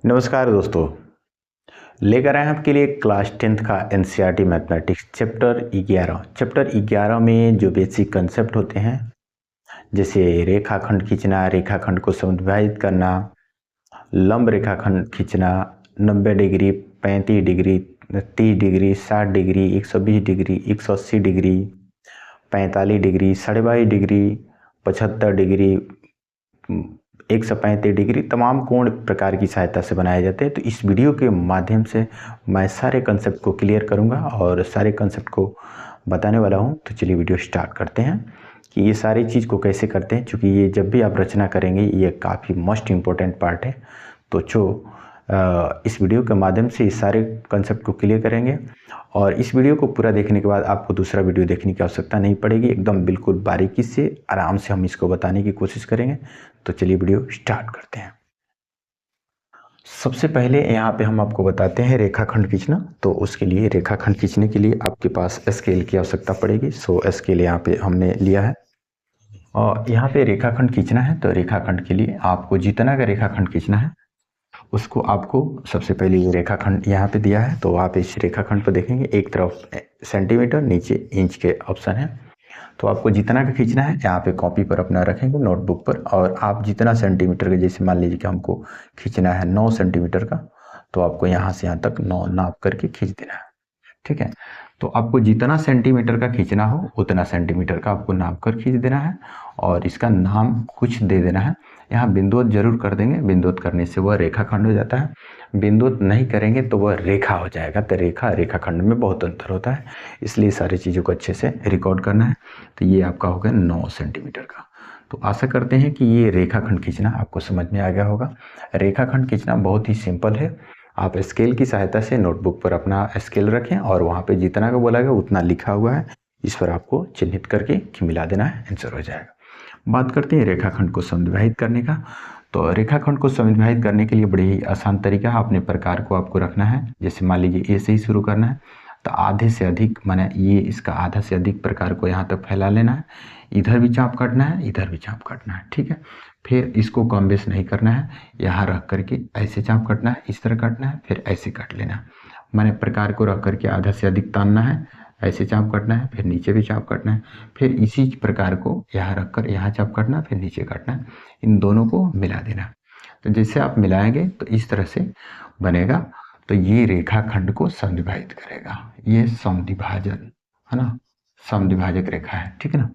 नमस्कार दोस्तों, लेकर आए हैं आपके लिए क्लास 10th का एनसीईआरटी मैथमेटिक्स चैप्टर 11 में जो बेसिक कंसेप्ट होते हैं, जैसे रेखाखंड खींचना, रेखाखंड को समद्विभाजित करना, लंब रेखाखंड खींचना, 90 degree, 35 degree, 30 degree, 60 degree, 120 degree, 180 degree, 45 degree, 22.5 degree, 75 degree, 135 degree, तमाम कोण प्रकार की सहायता से बनाए जाते हैं। तो इस वीडियो के माध्यम से मैं सारे कंसेप्ट को क्लियर करूंगा और सारे कंसेप्ट को बताने वाला हूं। तो चलिए वीडियो स्टार्ट करते हैं कि ये सारी चीज़ को कैसे करते हैं, क्योंकि ये जब भी आप रचना करेंगे ये काफ़ी मोस्ट इम्पोर्टेंट पार्ट है। तो इस वीडियो के माध्यम से इस सारे कंसेप्ट को क्लियर करेंगे और इस वीडियो को पूरा देखने के बाद आपको दूसरा वीडियो देखने की आवश्यकता नहीं पड़ेगी। एकदम बिल्कुल बारीकी से आराम से हम इसको बताने की कोशिश करेंगे। तो चलिए वीडियो स्टार्ट करते हैं। सबसे पहले यहाँ पे हम आपको बताते हैं रेखाखंड खींचना। तो उसके लिए रेखाखंड खींचने के लिए आपके पास स्केल की आवश्यकता पड़ेगी। सो स्केल यहाँ पे हमने लिया है और यहाँ पे रेखाखंड खींचना है। तो रेखाखंड के लिए आपको जितना का रेखाखंड खींचना है उसको आपको सबसे पहले ये रेखाखंड यहाँ पे दिया है। तो आप इस रेखाखंड पर देखेंगे एक तरफ सेंटीमीटर, नीचे इंच के ऑप्शन है। तो आपको जितना का खींचना है यहाँ पे कॉपी पर अपना रखेंगे, नोटबुक पर, और आप जितना सेंटीमीटर का, जैसे मान लीजिए कि हमको खींचना है 9 सेंटीमीटर का, तो आपको यहाँ से यहाँ तक 9 नाप करके खींच देना है। ठीक है, तो आपको जितना सेंटीमीटर का खींचना हो उतना सेंटीमीटर का आपको नाप कर खींच देना है और इसका नाम कुछ दे देना है। यहाँ बिंदुवत जरूर कर देंगे, बिंदुवत करने से वह रेखाखंड हो जाता है। बिंदुवत नहीं करेंगे तो वह रेखा हो जाएगा। तो रेखाखंड में बहुत अंतर होता है, इसलिए सारी चीज़ों को अच्छे से रिकॉर्ड करना है। तो ये आपका हो गया 9 सेंटीमीटर का। तो आशा करते हैं कि ये रेखाखंड खींचना आपको समझ में आ गया होगा। रेखाखंड खींचना बहुत ही सिंपल है। आप स्केल की सहायता से नोटबुक पर अपना स्केल रखें और वहाँ पे जितना का बोला गया उतना लिखा हुआ है, इस पर आपको चिन्हित करके मिला देना है, आंसर हो जाएगा। बात करते हैं रेखाखंड को समद्विभाजित करने का। तो रेखाखंड को समद्विभाजित करने के लिए बड़ी ही आसान तरीका है। अपने प्रकार को आपको रखना है। जैसे मान लीजिए ए से ही शुरू करना है, तो आधे से अधिक माने ये इसका आधा से अधिक प्रकार को यहाँ तक फैला लेना है। इधर भी चाप काटना है, इधर भी चाप काटना है। ठीक है, फिर इसको कम बेस नहीं करना है, यहाँ रख करके ऐसे चाप काटना है, इस तरह काटना है, फिर ऐसे काट लेना है। माने प्रकार को रख करके आधा से अधिक तानना है, ऐसे चाप काटना है, फिर नीचे भी चाप काटना है, फिर इसी प्रकार को यहाँ रख कर यहाँ चाप काटना है, फिर नीचे काटना है। इन दोनों को मिला देना। तो जैसे आप मिलाएंगे तो इस तरह से बनेगा। तो ये रेखाखंड को समद्विभाजित करेगा। ये समद्विभाजन है ना, समद्विभाजक रेखा है। ठीक है ना।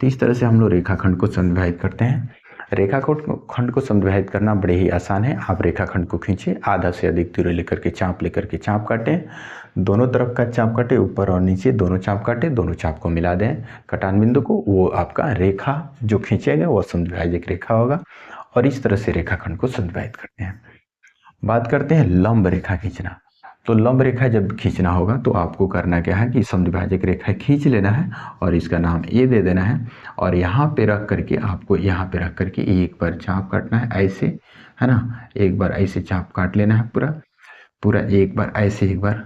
तो इस तरह से हम लोग रेखाखंड को समद्विभाजित करते हैं। रेखाखंड को समद्विभाजित करना बड़े ही आसान है। आप रेखाखंड को खींचे, आधा से अधिक दूरी लेकर के चाप काटें, दोनों तरफ का चाप काटे, ऊपर और नीचे दोनों चाप काटे, दोनों चाप को मिला दें कटान बिंदु को। वो आपका रेखा जो खींचेगा वो समद्विभाजक रेखा होगा। और इस तरह से रेखाखंड को समद्विभाजित करते हैं। बात करते हैं लंब रेखा खींचना। तो लंब रेखा जब खींचना होगा तो आपको करना क्या है कि समद्विभाजक रेखा खींच लेना है और इसका नाम ए दे देना है। और यहाँ पे रख करके आपको यहाँ पे रख करके एक बार चाप काटना है, ऐसे है ना। एक बार ऐसे चाप काट लेना है पूरा पूरा, एक बार ऐसे, एक बार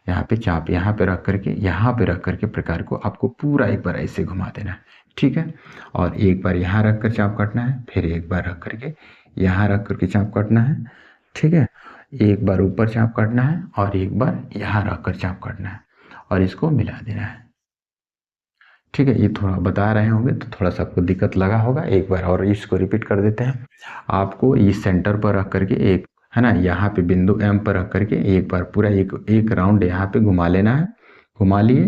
यहाँ पे चाप यहाँ पे रख करके प्रकार को आपको पूरा एक बार ऐसे घुमा देना है। ठीक है, और एक बार यहाँ रख कर चाप काटना है, फिर एक बार रख करके यहाँ रख करके चाप काटना है। ठीक है, एक बार ऊपर चाप काटना है और एक बार यहाँ रख कर चाप काटना है और इसको मिला देना है। ठीक है, ये थोड़ा बता रहे होंगे तो थोड़ा सा आपको दिक्कत लगा होगा। एक बार और इसको रिपीट कर देते हैं। आपको इस सेंटर पर रख करके एक है ना, यहाँ पे बिंदु एम पर रख करके एक बार पूरा एक राउंड यहाँ पे घुमा लेना है। घुमा लिए,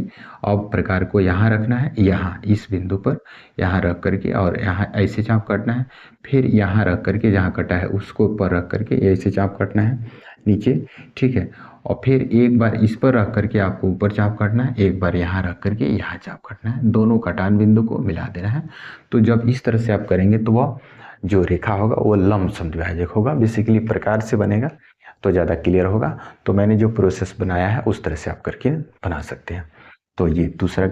अब प्रकार को यहाँ रखना है, यहाँ इस बिंदु पर यहाँ रख करके और यहाँ ऐसे चाप काटना है। फिर यहाँ रख करके जहाँ कटा है उसको ऊपर रख करके ऐसे चाप काटना है नीचे। ठीक है, और फिर एक बार इस पर रख करके आपको ऊपर चाप काटना है, एक बार यहाँ रख करके यहाँ चाप काटना है। दोनों कटान बिंदु को मिला देना है। तो जब इस तरह से आप करेंगे तो वह जो रेखा होगा वो लंब समद्विभाजक होगा। बेसिकली प्रकार से बनेगा तो ज़्यादा क्लियर होगा। तो मैंने जो प्रोसेस बनाया है उस तरह से आप करके बना सकते हैं। तो ये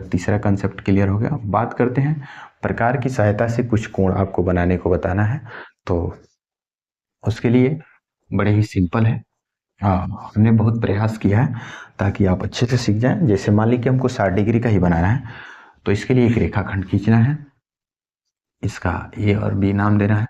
तीसरा कंसेप्ट क्लियर हो गया। बात करते हैं प्रकार की सहायता से कुछ कोण आपको बनाने को बताना है। तो उसके लिए बड़े ही सिंपल है। हाँ, हमने बहुत प्रयास किया है ताकि आप अच्छे से सीख जाएं। जैसे मान लीजिए कि हमको 60 डिग्री का ही बनाना है, तो इसके लिए एक रेखाखंड खींचना है, इसका ए और बी नाम देना है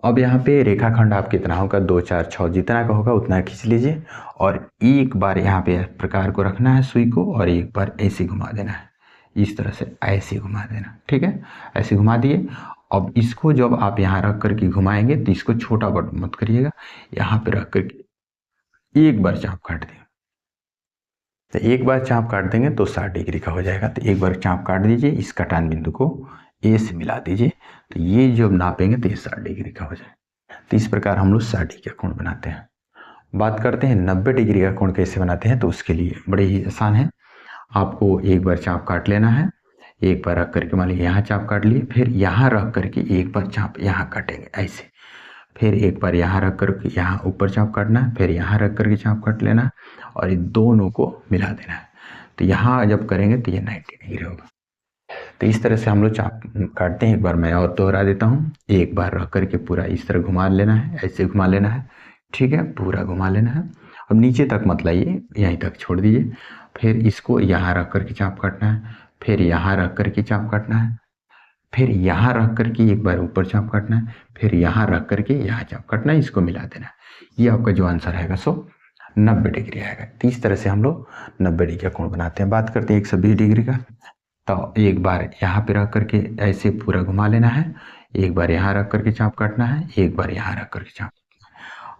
अब यहाँ पे रेखाखंड आप कितना होगा, 2 4 6 जितना का होगा उतना खींच लीजिए और एक बार यहाँ पे प्रकार को रखना है सुई को और एक बार ऐसे घुमा देना है, इस तरह से ऐसे घुमा देना। ठीक है, ऐसे घुमा दिए। अब इसको जब आप यहाँ रख करके घुमाएंगे तो इसको छोटा बट मत करिएगा, यहाँ पे रख करके एक बार चाप काट दें। तो एक बार चाप काट देंगे तो 60 डिग्री का हो जाएगा। तो एक बार चाप काट दीजिए, इस कटान बिंदु को ए से मिला दीजिए, तो ये जब नापेंगे तो ये 60 डिग्री का हो जाएगा। तो इस प्रकार हम लोग 60 डिग्री का कोण बनाते हैं। बात करते हैं 90 डिग्री का कोण कैसे बनाते हैं। तो उसके लिए बड़े ही आसान है, आपको एक बार चाप काट लेना है, एक बार रख करके मान लीजिए यहाँ चाप काट लिए, फिर यहाँ रख करके एक बार चाप यहाँ काटेंगे ऐसे, फिर एक बार यहाँ रख करके यहाँ ऊपर चाप काटना है, फिर यहाँ रख करके चाप काट लेना है और ये दोनों को मिला देना है। तो यहाँ जब करेंगे तो ये 90 डिग्री होगा। तो इस तरह से हम लोग चाप काटते हैं। एक बार मैं और दोहरा देता हूँ, एक बार रख करके पूरा इस तरह घुमा लेना है, ऐसे घुमा लेना है। ठीक है, पूरा घुमा लेना है। अब नीचे तक मत लाइए, यहीं तक छोड़ दीजिए। फिर इसको यहाँ रख करके चाप काटना है, फिर यहाँ रख करके चाप काटना है, फिर यहाँ रख करके एक बार ऊपर चाप काटना है, फिर यहाँ रख करके यहाँ चाप काटना है, इसको मिला देना है। ये आपका जो आंसर आएगा सो 90 डिग्री आएगा। तो इस तरह से हम लोग 90 डिग्री का कोण बनाते हैं। बात करते हैं 120 डिग्री का। तो एक बार यहाँ पे रख करके ऐसे पूरा घुमा लेना है, एक बार यहाँ रख करके चाप काटना है, एक बार यहाँ रख करके चाप,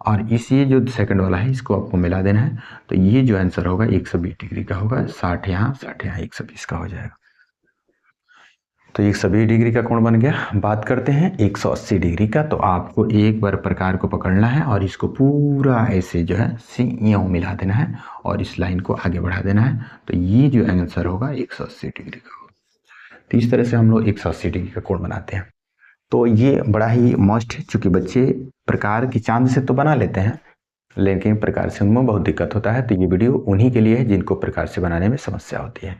और इस ये जो सेकंड वाला है इसको आपको मिला देना है। तो ये जो आंसर होगा 120 डिग्री का होगा। 60 यहाँ 120 का हो जाएगा। तो 120 डिग्री का कोण बन गया। बात करते हैं 180 डिग्री का। तो आपको एक बार प्रकार को पकड़ना है और इसको पूरा ऐसे जो है यूं मिला देना है और इस लाइन को आगे बढ़ा देना है। तो ये जो आंसर होगा 180 डिग्री का होगा। तो इस तरह से हम लोग 180 डिग्री का कोण बनाते हैं। तो ये बड़ा ही मस्ट है, चूंकि बच्चे प्रकार की चांद से तो बना लेते हैं लेकिन प्रकार से उनमें बहुत दिक्कत होता है। तो ये वीडियो उन्हीं के लिए है जिनको प्रकार से बनाने में समस्या होती है।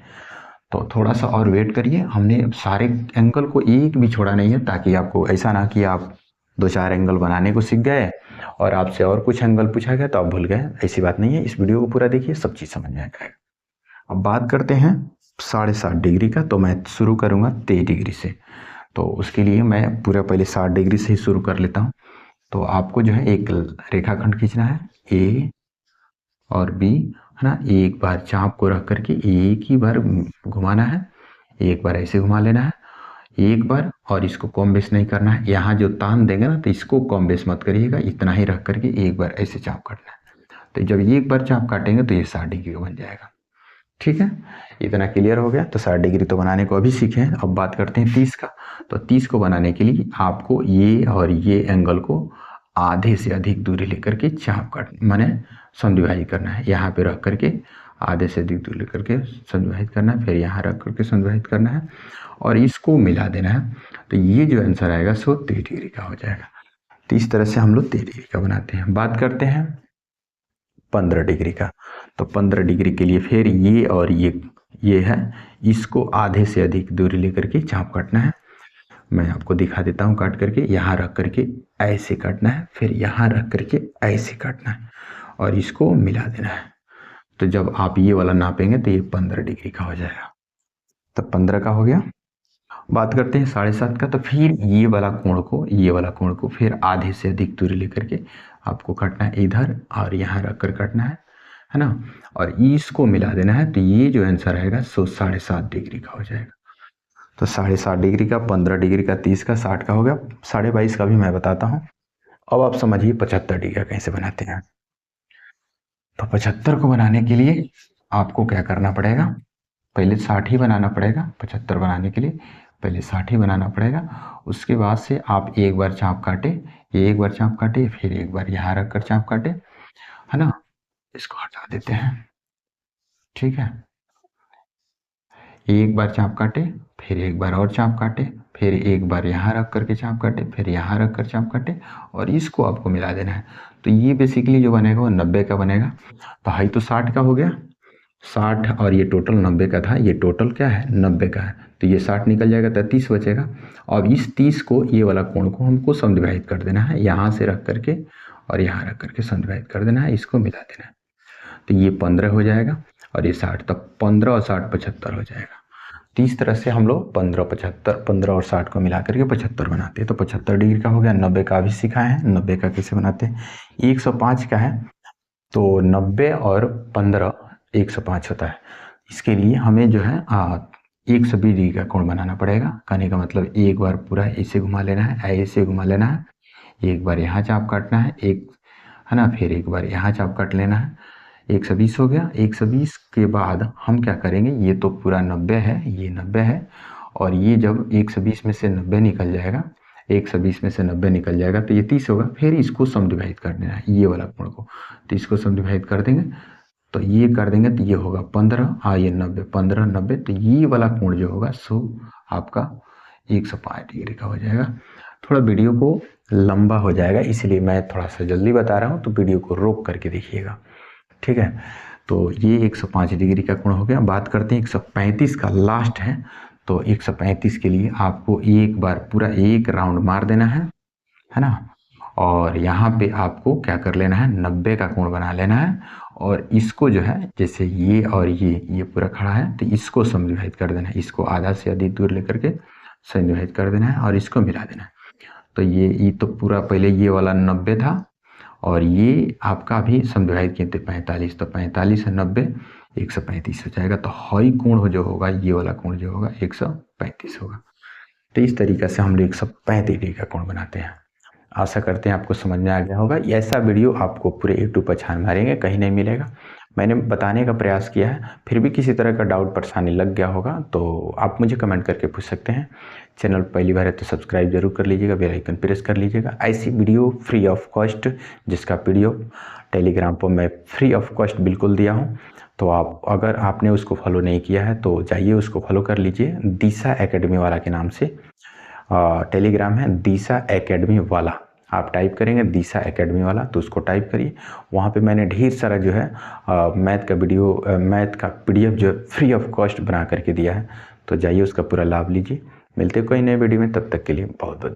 तो थोड़ा सा और वेट करिए, हमने सारे एंगल को एक भी छोड़ा नहीं है, ताकि आपको ऐसा ना कि आप 2-4 एंगल बनाने को सीख गए और आपसे और कुछ एंगल पूछा गया तो आप भूल गए। ऐसी बात नहीं है, इस वीडियो को पूरा देखिए, सब चीज़ समझ में आएगा। अब बात करते हैं 7.5 डिग्री का। तो मैं शुरू करूँगा 23 डिग्री से। तो उसके लिए मैं पूरा पहले 60 डिग्री से ही शुरू कर लेता हूँ। तो आपको जो है एक रेखाखंड खींचना है, ए और बी, है ना। एक बार चाप को रख करके एक ही बार घुमाना है, एक बार ऐसे घुमा लेना है एक बार, और इसको कम बेस नहीं करना है। यहाँ जो तान देंगे ना तो इसको कम बेस मत करिएगा, इतना ही रख करके एक बार ऐसे चाप काटना है। तो जब एक बार चाप काटेंगे तो ये 60 डिग्री बन जाएगा। ठीक है, इतना क्लियर हो गया। तो 60 डिग्री तो बनाने को अभी सीखे हैं। अब बात करते हैं 30 का। तो 30 को बनाने के लिए आपको ये और ये एंगल को आधे से अधिक दूरी लेकर के चाप काट माने समद्विभाजित करना है। यहाँ पे रख करके आधे से अधिक दूरी लेकर के समद्विभाजित करना है, फिर यहाँ रख करके समद्विभाजित करना है और इसको मिला देना है। तो ये जो आंसर आएगा सो 30 डिग्री का हो जाएगा। तो इस तरह से हम लोग 30 डिग्री का बनाते हैं। बात करते हैं 15 डिग्री का। तो 15 डिग्री के लिए फिर ये और ये है, इसको आधे से अधिक दूरी लेकर के चाप काटना है। मैं आपको दिखा देता हूँ काट करके। यहाँ रख करके ऐसे काटना है, फिर यहाँ रख करके ऐसे काटना है और इसको मिला देना है। तो जब आप ये वाला नापेंगे तो ये 15 डिग्री का हो जाएगा। तो 15 का हो गया। बात करते हैं 7.5 का। तो फिर ये वाला कोण को फिर आधे से अधिक दूरी लेकर के आपको काटना है इधर और यहाँ रख कर काटना है ना, और इसको मिला देना है। तो ये जो आंसर आएगा सो 7.5 डिग्री का हो जाएगा। तो 7.5 डिग्री का, 15 डिग्री का, 30 का, 60 का हो गया। 22.5 का भी मैं बताता हूँ। अब आप समझिए 75 डिग्री का कैसे बनाते हैं। तो 75 को बनाने के लिए आपको क्या करना पड़ेगा, पहले 60 ही बनाना पड़ेगा। 75 बनाने के लिए पहले 60 ही बनाना पड़ेगा। उसके बाद से आप एक बार चाप काटे, एक बार चाप काटे, फिर एक बार यहाँ रख कर चाप काटे, है ना। इसको हटा देते हैं। ठीक है, एक बार चाप काटे, फिर एक बार और चाप काटे, फिर एक बार यहाँ रख करके चाप काटे, फिर यहाँ रख कर चाप काटे और इसको आपको मिला देना है। तो ये बेसिकली जो बनेगा वो 90 का बनेगा। तो हाई तो 60 का हो गया, 60 और ये टोटल 90 का था, ये टोटल क्या है 90 का है। तो ये 60 निकल जाएगा तो 30 बचेगा। अब इस 30 को, ये वाला कोण को हमको समद्विभाजित कर देना है, यहाँ से रख करके और यहाँ रख करके समद्विभाजित कर देना है, इसको मिला देना है। तो ये 15 हो जाएगा और ये 60, तब 15 और 60 75 हो जाएगा। तो इस तरह से हम लोग 15, 75, 15 और 60 को मिला करके 75 बनाते हैं। तो 75 डिग्री का हो गया। 90 का भी सिखाए हैं, 90 का कैसे बनाते हैं। 105 का है तो 90 और 15 105 होता है। इसके लिए हमें जो है 120 डिग्री का कोण बनाना पड़ेगा। कहने का मतलब एक बार पूरा ऐसे घुमा लेना है, ऐसे घुमा लेना है, एक बार यहाँ चाप काटना है, एक है ना, फिर एक बार यहाँ चाप काट लेना है। 120 हो गया। 120 के बाद हम क्या करेंगे, ये तो पूरा 90 है, ये 90 है, और ये जब 120 में से 90 निकल जाएगा, 120 में से 90 निकल जाएगा तो ये 30 होगा। फिर इसको समडिवाइड कर देना है, ये वाला कोण को, तो इसको समडिवाइड कर देंगे, तो ये कर देंगे तो ये होगा 15, ये 90, 15, 90, तो ये वाला कोण जो होगा सो आपका 105 डिग्री का हो जाएगा। थोड़ा वीडियो को लंबा हो जाएगा, इसलिए मैं थोड़ा सा जल्दी बता रहा हूँ, तो वीडियो को रोक करके देखिएगा, ठीक है। तो ये 105 डिग्री का कोण हो गया। बात करते हैं 135 का, लास्ट है। तो 135 के लिए आपको एक बार पूरा एक राउंड मार देना है ना, और यहाँ पे आपको क्या कर लेना है, 90 का कोण बना लेना है, और इसको जो है जैसे ये और ये पूरा खड़ा है तो इसको समविभाजित कर देना है, इसको आधा से अधिक दूर लेकर के समविभाजित कर देना है और इसको मिला देना है। तो ये तो पूरा पहले ये वाला 90 था और ये आपका भी समविभाजित किए थे 45, तो 45 है 90, 135 हो जाएगा। तो हई कोण जो होगा, ये वाला कोण जो होगा 135 होगा। तो इस तरीक़े से हम लोग 135 डिग्री का कोण बनाते हैं। आशा करते हैं आपको समझ में आ गया होगा। ऐसा वीडियो आपको पूरे यूट्यूब पर छान मारेंगे, कहीं नहीं मिलेगा। मैंने बताने का प्रयास किया है, फिर भी किसी तरह का डाउट परेशानी लग गया होगा तो आप मुझे कमेंट करके पूछ सकते हैं। चैनल पहली बार है तो सब्सक्राइब जरूर कर लीजिएगा, बेल आइकन प्रेस कर लीजिएगा। ऐसी वीडियो फ्री ऑफ कॉस्ट, जिसका पीडीएफ टेलीग्राम पर मैं फ्री ऑफ कॉस्ट बिल्कुल दिया हूँ, तो आप अगर आपने उसको फॉलो नहीं किया है तो जाइए उसको फॉलो कर लीजिए। दिशा एकेडमी वाला के नाम से टेलीग्राम है, दिशा एकेडमी वाला। आप टाइप करेंगे दिशा एकेडमी वाला तो उसको टाइप करिए। वहाँ पे मैंने ढेर सारा जो है मैथ का वीडियो, मैथ का पीडीएफ जो है फ्री ऑफ कॉस्ट बना करके दिया है, तो जाइए उसका पूरा लाभ लीजिए। मिलते कोई नए वीडियो में, तब तक के लिए बहुत बहुत